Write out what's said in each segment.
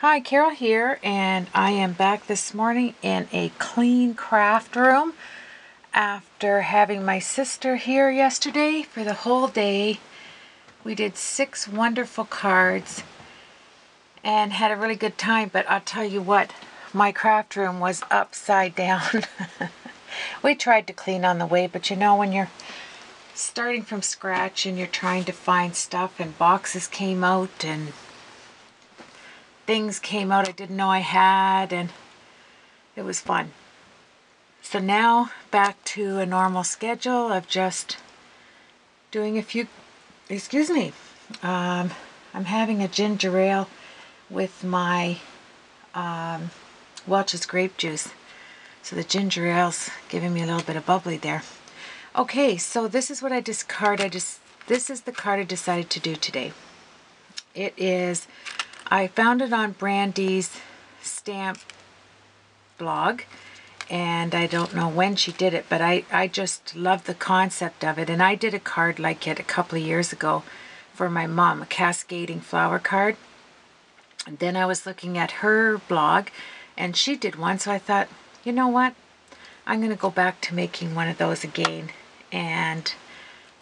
Hi, Carol here, and I am back this morning in a clean craft room after having my sister here yesterday for the whole day. We did 6 wonderful cards and had a really good time, but I'll tell you what, my craft room was upside down. We tried to clean on the way, but you know, when you're starting from scratch and you're trying to find stuff and boxes came out and things came out I didn't know I had, and it was fun. So now back to a normal schedule of just doing a few, I'm having a ginger ale with my Welch's grape juice. So the ginger ale's giving me a little bit of bubbly there. Okay, so this is what this is the card I decided to do today. It is, I found it on Brandy's stamp blog, and I don't know when she did it, but I just love the concept of it. And I did a card like it a couple of years ago for my mom, a cascading flower card. And then I was looking at her blog and she did one, so I thought, you know what, I'm going to go back to making one of those again, and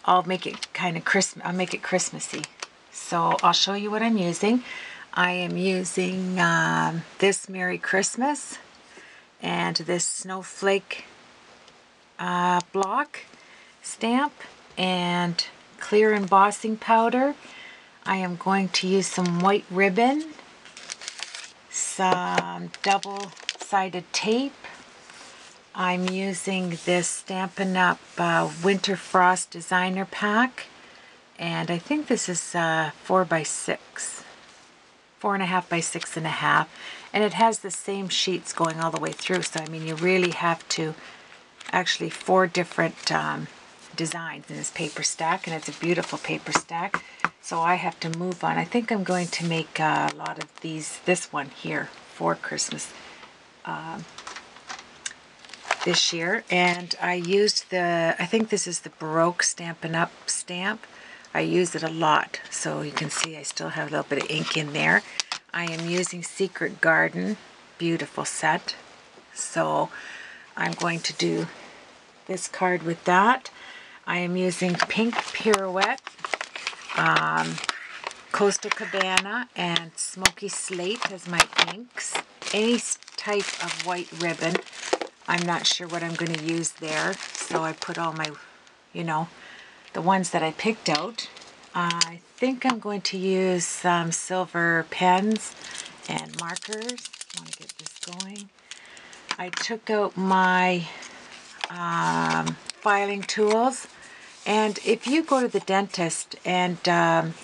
I'll make it kind of I'll make it Christmassy. So I'll show you what I'm using. I am using this Merry Christmas and this Snowflake block stamp and clear embossing powder. I am going to use some white ribbon, some double-sided tape. I'm using this Stampin' Up! Winter Frost Designer Pack, and I think this is 4 by 6. 4.5 by 6.5, and it has the same sheets going all the way through, so I mean you really have to, actually 4 different designs in this paper stack, and it's a beautiful paper stack. So I have to move on. I think I'm going to make a lot of this one here for Christmas this year. And I used I think this is the Baroque Stampin' Up! Stamp. I use it a lot, so you can see I still have a little bit of ink in there. I am using Secret Garden, beautiful set. So I'm going to do this card with that. I am using Pink Pirouette, Coastal Cabana, and Smoky Slate as my inks. Any type of white ribbon. I'm not sure what I'm going to use there, so I put all my, the ones that I picked out. I think I'm going to use some silver pens and markers. I want to get this going. I took out my filing tools, and if you go to the dentist and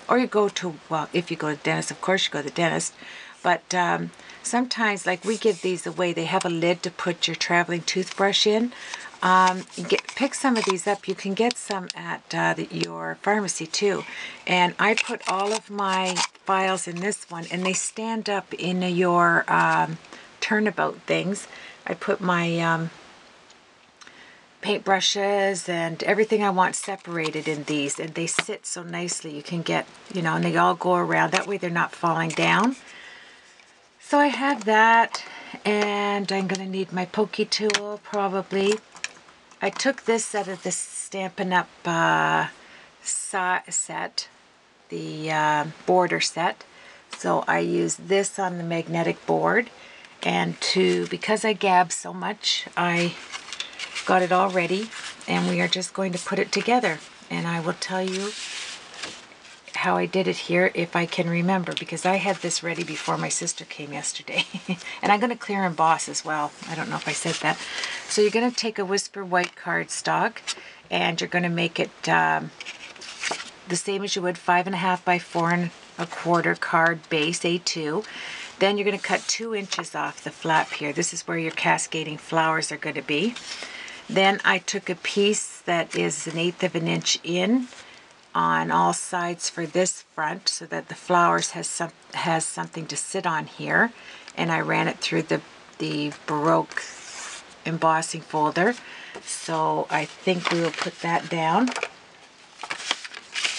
or you go to, well, if you go to the dentist, of course you go to the dentist, but sometimes, like, we give these away, they have a lid to put your traveling toothbrush in. Pick some of these up. You can get some at your pharmacy too. And I put all of my files in this one, and they stand up in your turnabout things. I put my paintbrushes and everything I want separated in these, and they sit so nicely. You can get, and they all go around. That way they're not falling down. So I have that, and I'm going to need my pokey tool probably. I took this out of the Stampin' Up! Set, the border set. So I use this on the magnetic board, and because I gab so much, I got it all ready, and we are just going to put it together. And I will tell you how I did it here if I can remember, because I had this ready before my sister came yesterday. And I'm going to clear emboss as well. I don't know if I said that. So you're going to take a Whisper white cardstock, and you're going to make it the same as you would 5.5 by 4.25 card base A2. Then you're going to cut 2 inches off the flap here. This is where your cascading flowers are going to be. Then I took a piece that is 1/8 of an inch in on all sides for this front, so that the flowers has something to sit on here, and I ran it through the Baroque embossing folder. So I think we will put that down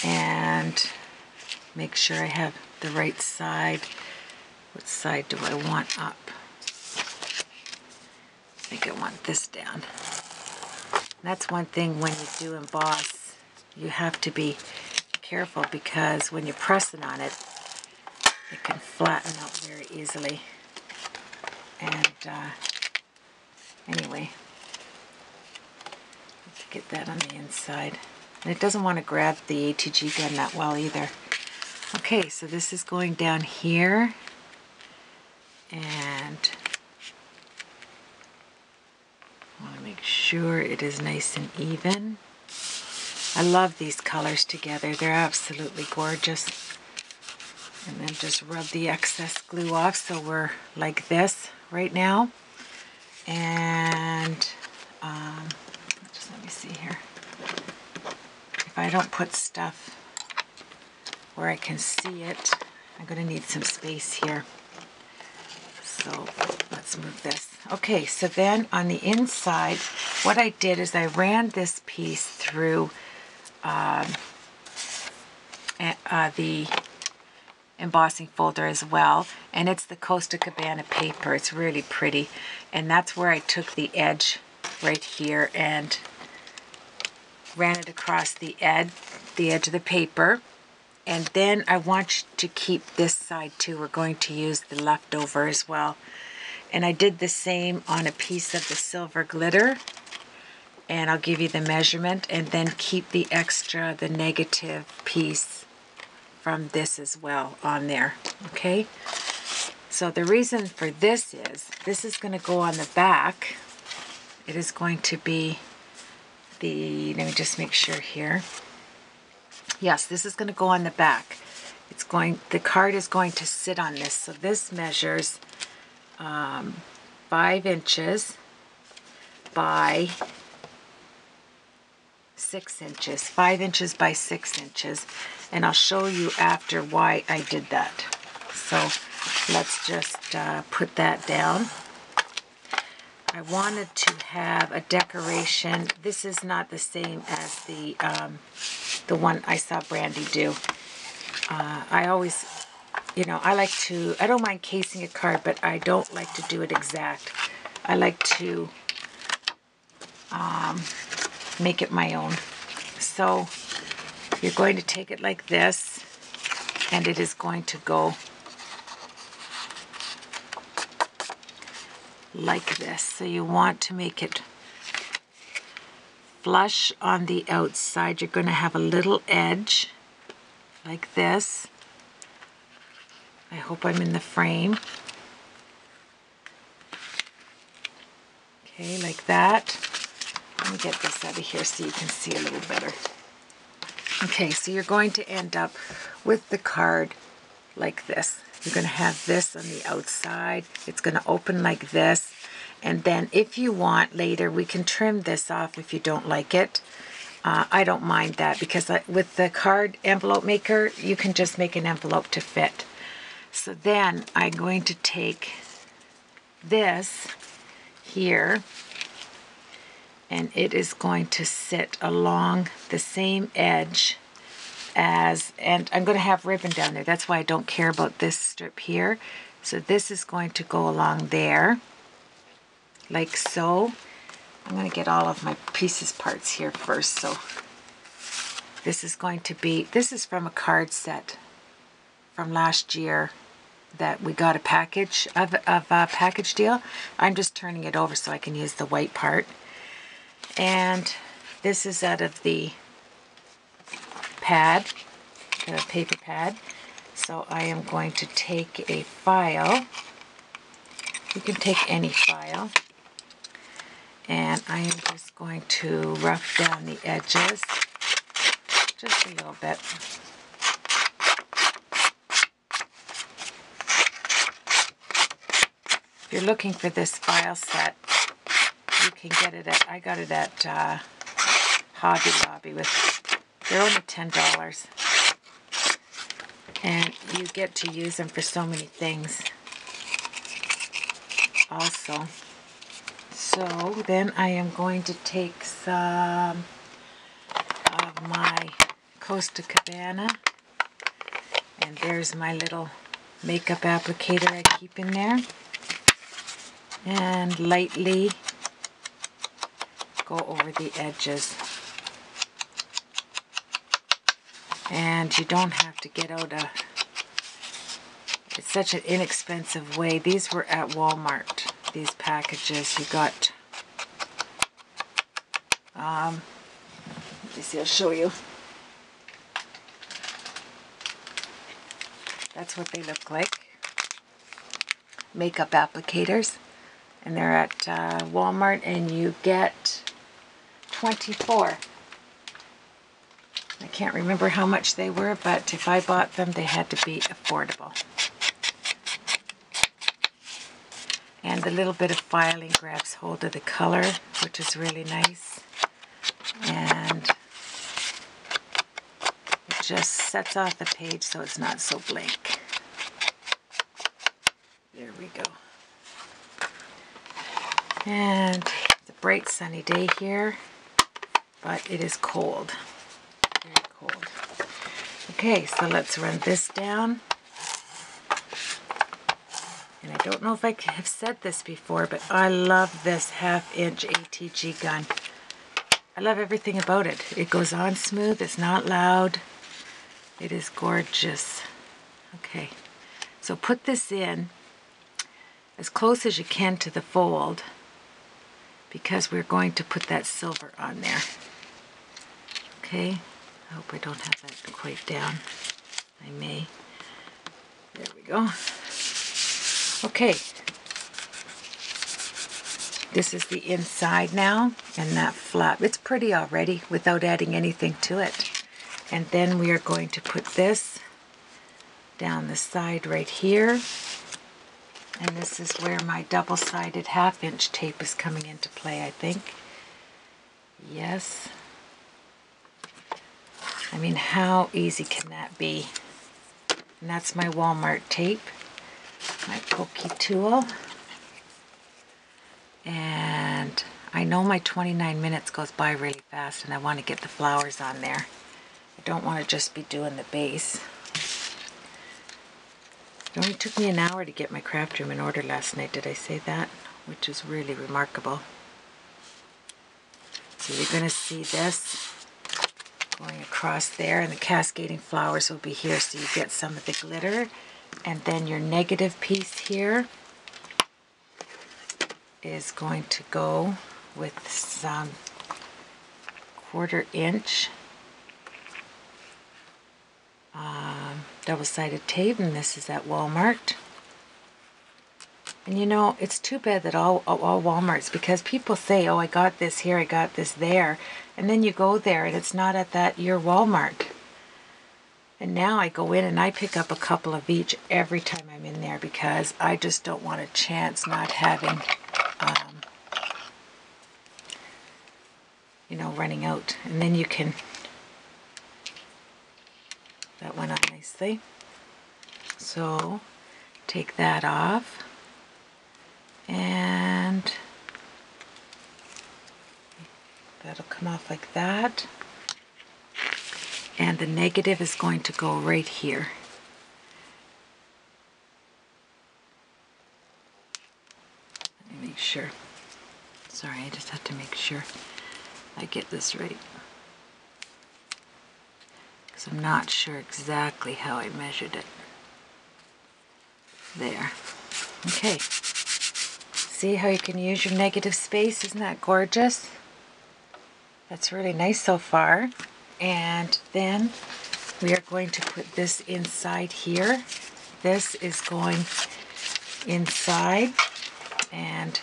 and make sure I have the right side What side do I want up? I think I want this down. That's one thing when you do emboss, you have to be careful because when you're pressing on it, it can flatten out very easily. And anyway, let's get that on the inside. And it doesn't want to grab the ATG gun that well either. Okay, so this is going down here. And I want to make sure it is nice and even. I love these colors together. They're absolutely gorgeous. And then just rub the excess glue off so we're like this right now. And just let me see here. If I don't put stuff where I can see it, I'm going to need some space here. So let's move this. Okay, so then on the inside, what I did is I ran this piece through the embossing folder as well, and it's the Costa Cabana paper. It's really pretty, and that's where I took the edge right here and ran it across the edge of the paper. And then I want you to keep this side too. We're going to use the leftover as well. And I did the same on a piece of the silver glitter. And I'll give you the measurement. And then keep the extra, the negative piece from this as well on there. Okay? So the reason for this is going to go on the back. It is going to be the, let me just make sure here. Yes, this is going to go on the back. The card is going to sit on this. So this measures 5 inches by 6 inches. 5 inches by 6 inches. And I'll show you after why I did that. So let's just put that down. I wanted to have a decoration. This is not the same as the one I saw Brandy do. I always, I don't mind casing a card, but I don't like to do it exact. I like to make it my own. So you're going to take it like this, and it is going to go like this. So you want to make it flush on the outside. You're going to have a little edge like this. I hope I'm in the frame. Okay, like that. Let me get this out of here so you can see a little better. Okay, so you're going to end up with the card like this. You're going to have this on the outside. It's going to open like this. And then if you want later, we can trim this off if you don't like it. I don't mind that because with the card envelope maker, you can just make an envelope to fit. So then I'm going to take this here, and it is going to sit along the same edge as, and I'm going to have ribbon down there. That's why I don't care about this strip here. So this is going to go along there, like so. I'm going to get all of my parts here first. So this is going to be, this is from a card set from last year that we got a package of a package deal. I'm just turning it over so I can use the white part. And this is out of the pad, the paper pad. So I am going to take a file. You can take any file. And I am just going to rough down the edges just a little bit. If you're looking for this file set, you can get it at, I got it at Hobby Lobby they're only $10. And you get to use them for so many things also. So then I am going to take some of my Costa Cabana, and there's my little makeup applicator I keep in there. And lightly go over the edges. And you don't have to get out a... It's such an inexpensive way. These were at Walmart, these packages. You got... let me see, I'll show you. That's what they look like. Makeup applicators. And they're at Walmart, and you get 24. I can't remember how much they were, but if I bought them, they had to be affordable. And the little bit of filing grabs hold of the color, which is really nice. And it just sets off the page so it's not so blank. There we go. And it's a bright sunny day here, but it is cold. Very cold. Okay, so let's run this down. And I don't know if I have said this before, but I love this 1/2-inch ATG gun. I love everything about it. It goes on smooth, it's not loud. It is gorgeous. Okay, so put this in as close as you can to the fold, because we're going to put that silver on there. Okay, I hope I don't have that quite down. I may. There we go. Okay, this is the inside now, and that flap. It's pretty already without adding anything to it. And then we are going to put this down the side right here. And this is where my double-sided 1/2-inch tape is coming into play, I think. Yes. I mean, how easy can that be? And that's my Walmart tape, my pokey tool. And I know my 29 minutes goes by really fast, and I want to get the flowers on there. I don't want to just be doing the base. It only took me an hour to get my craft room in order last night. Did I say that? Which is really remarkable. So you're going to see this going across there, and the cascading flowers will be here, so you get some of the glitter. And then your negative piece here is going to go with some 1/4-inch double-sided tape, and this is at Walmart. And you know, it's too bad that all Walmarts, because people say, oh, I got this here, I got this there, and then you go there and it's not at your Walmart. And now I go in and I pick up a couple of each every time I'm in there, because I just don't want a chance not having, you know, running out. And then you can, that went on nicely. So take that off, and that'll come off like that. And the negative is going to go right here. Let me make sure. Sorry, I just have to make sure I get this right, because I'm not sure exactly how I measured it. There. Okay. See how you can use your negative space? Isn't that gorgeous? That's really nice so far. And then we are going to put this inside here. This is going inside, and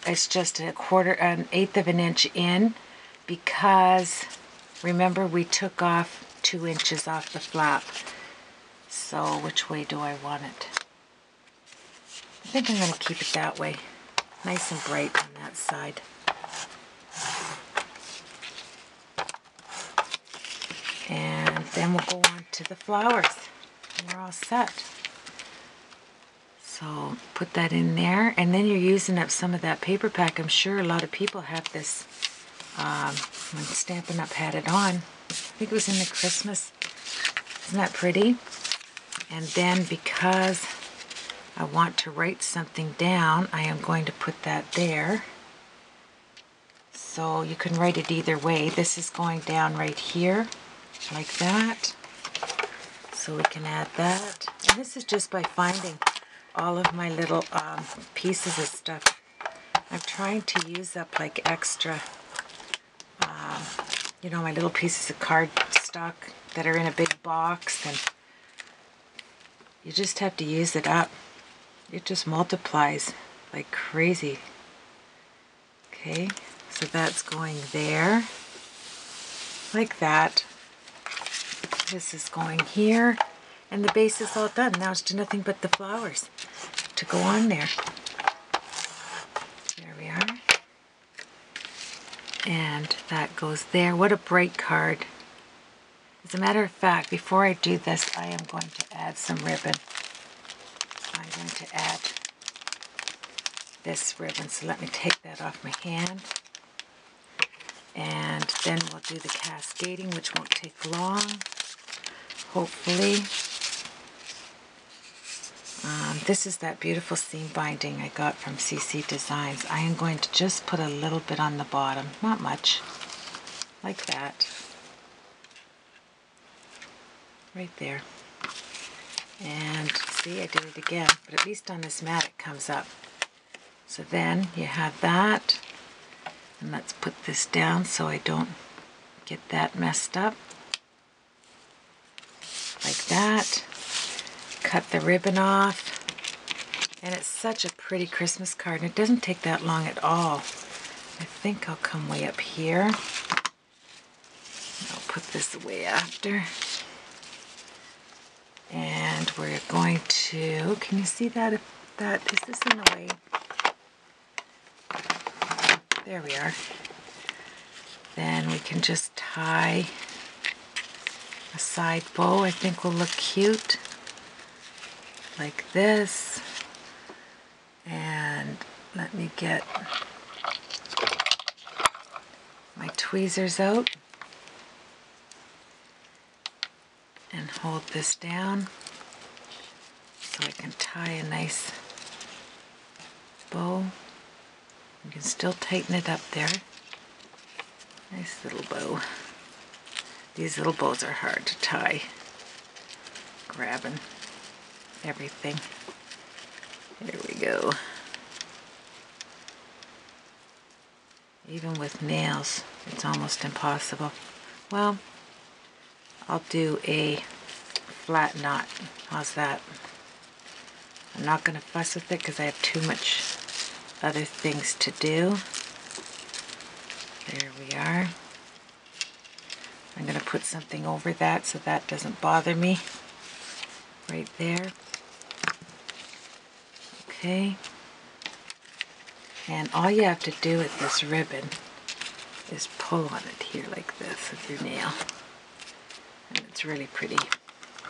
it's just an 1/8 of an inch in, because remember we took off 2 inches off the flap. So which way do I want it? I think I'm going to keep it that way. Nice and bright on that side. And then we'll go on to the flowers, and we're all set. So put that in there, and then you're using up some of that paper pack. I'm sure a lot of people have this when Stampin' Up had it on. I think it was in the Christmas. Isn't that pretty? And then because I want to write something down, I am going to put that there. So you can write it either way. This is going down right here, like that. So we can add that. And this is just by finding all of my little pieces of stuff. I'm trying to use up like extra, you know, my little pieces of cardstock that are in a big box, and you just have to use it up. It just multiplies like crazy. Okay, so that's going there, like that. This is going here, and the base is all done. Now it's just nothing but the flowers to go on there. There we are. And that goes there. What a bright card. As a matter of fact, before I do this, I am going to add some ribbon. I'm going to add this ribbon, so let me take that off my hand. And then we'll do the cascading, which won't take long, hopefully. This is that beautiful seam binding I got from CC Designs. I am going to just put a little bit on the bottom, not much, like that. Right there. And see, I did it again, but at least on this mat it comes up. So then you have that, and let's put this down so I don't get that messed up. Like that. Cut the ribbon off. And it's such a pretty Christmas card, and it doesn't take that long at all. I think I'll come way up here. I'll put this away after. And we're going to, can you see that? Is this in the way? There we are. Then we can just tie a side bow. I think will look cute. Like this. And let me get my tweezers out and hold this down so I can tie a nice bow. You can still tighten it up there. Nice little bow. These little bows are hard to tie. Grabbing everything. There we go. Even with nails, it's almost impossible. Well, I'll do a flat knot. How's that? I'm not going to fuss with it because I have too much other things to do. There we are. I'm going to put something over that so that doesn't bother me. Right there. Okay. And all you have to do with this ribbon is pull on it here like this with your nail. And it's really pretty.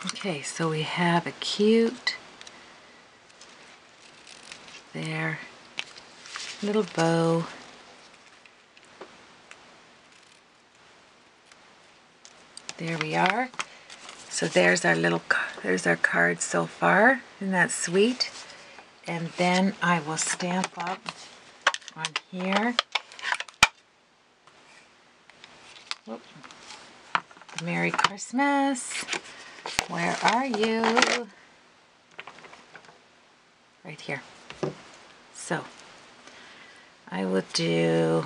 Okay, so we have a cute, there, little bow. There we are. So there's our card so far. Isn't that sweet? And then I will stamp up on here. Whoop. Merry Christmas. Where are you? Right here. So I will do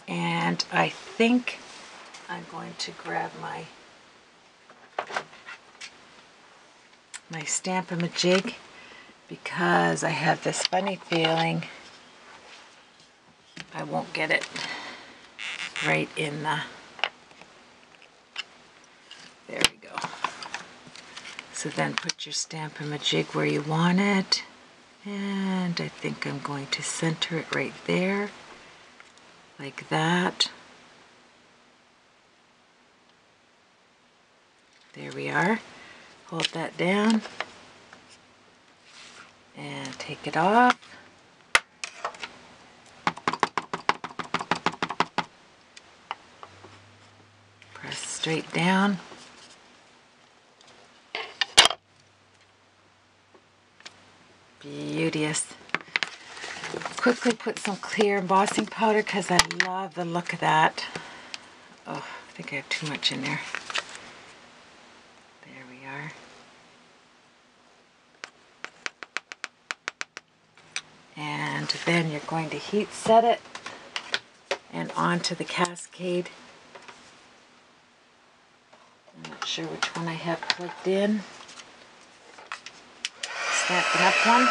and I think I'm going to grab my Stampin' Jig because I have this funny feeling I won't get it right in the, there we go. So then put your Stampin' Jig where you want it, and I think I'm going to center it right there, like that. There we are. Hold that down and take it off. straight down. Beauteous. Quickly put some clear embossing powder because I love the look of that. Oh, I think I have too much in there. There we are. And then you're going to heat set it and onto the Cascade. I'm not sure which one I have plugged in. Stampin' Up one.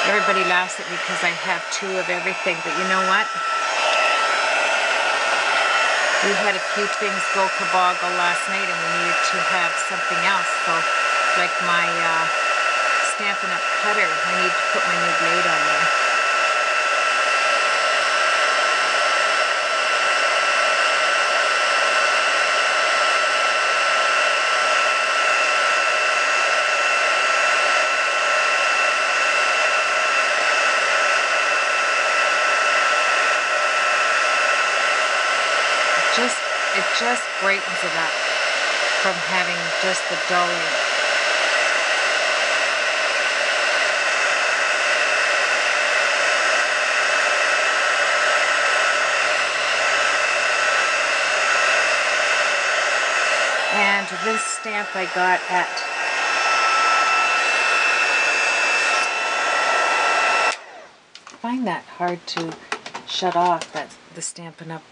Everybody laughs at me because I have two of everything, but you know what? We had a few things go kaboggle last night and we needed to have something else. So, like my Stampin' Up cutter, I need to put my new blade on there. It just brightens it up from having just the dull ink. And this stamp I got at I find that hard to shut off, that's the Stampin' Up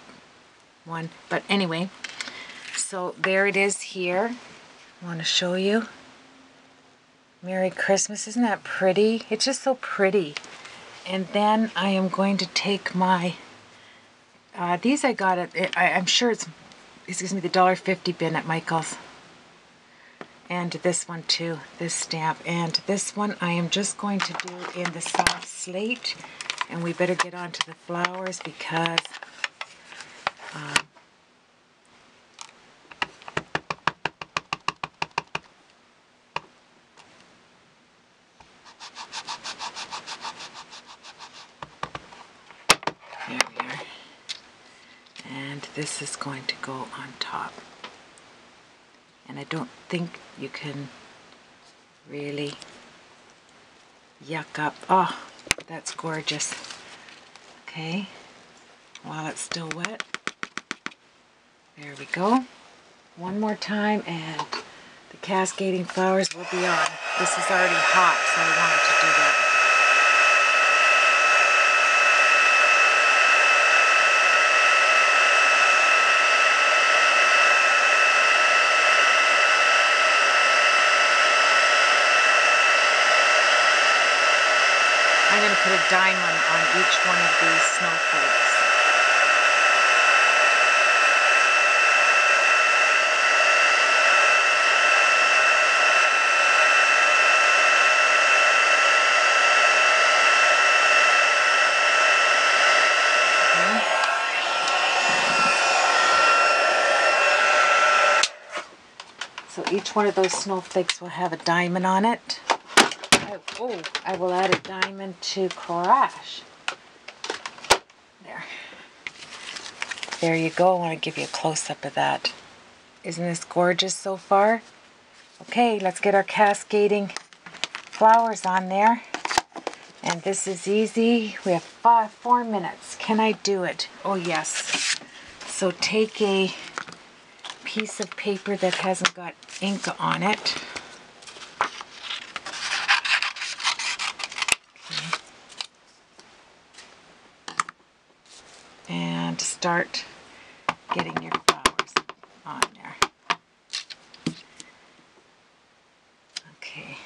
one, but anyway, so there it is here. I want to show you. Merry Christmas. Isn't that pretty? It's just so pretty. And then I am going to take my these I got at I'm sure it's, excuse me, the $1.50 bin at Michael's. And this one too, this stamp. And this one I am just going to do in the soft slate, and we better get on to the flowers because there we are. And this is going to go on top. And I don't think you can really yuck up. Oh, that's gorgeous. Okay, while it's still wet. There we go. One more time and the cascading flowers will be on. This is already hot, so I wanted to do that. I'm going to put a diamond on each one of these snowflakes. So each one of those snowflakes will have a diamond on it. Oh, I will add a diamond to Courage. There. There you go. I want to give you a close-up of that. Isn't this gorgeous so far? Okay, let's get our cascading flowers on there. And this is easy. We have 4 minutes. Can I do it? Oh, yes. So take a piece of paper that hasn't got ink on it. Okay. And start getting your flowers on there. Okay.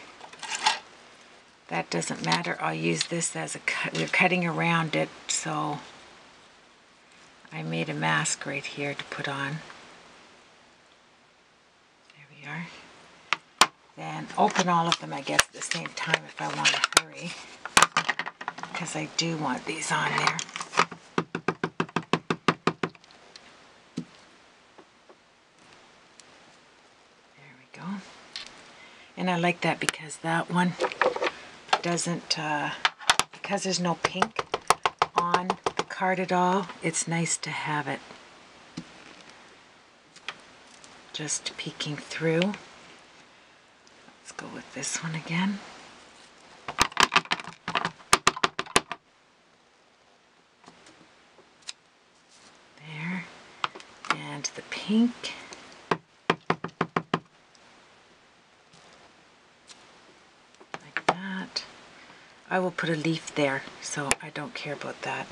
That doesn't matter. I'll use this as a cut. We're cutting around it, so I made a mask right here to put on. Are. Then open all of them, I guess, at the same time if I want to hurry, because I do want these on there. There we go. And I like that because that one doesn't, because there's no pink on the card at all, it's nice to have it just peeking through. Let's go with this one again. There. And the pink. Like that. I will put a leaf there, so I don't care about that.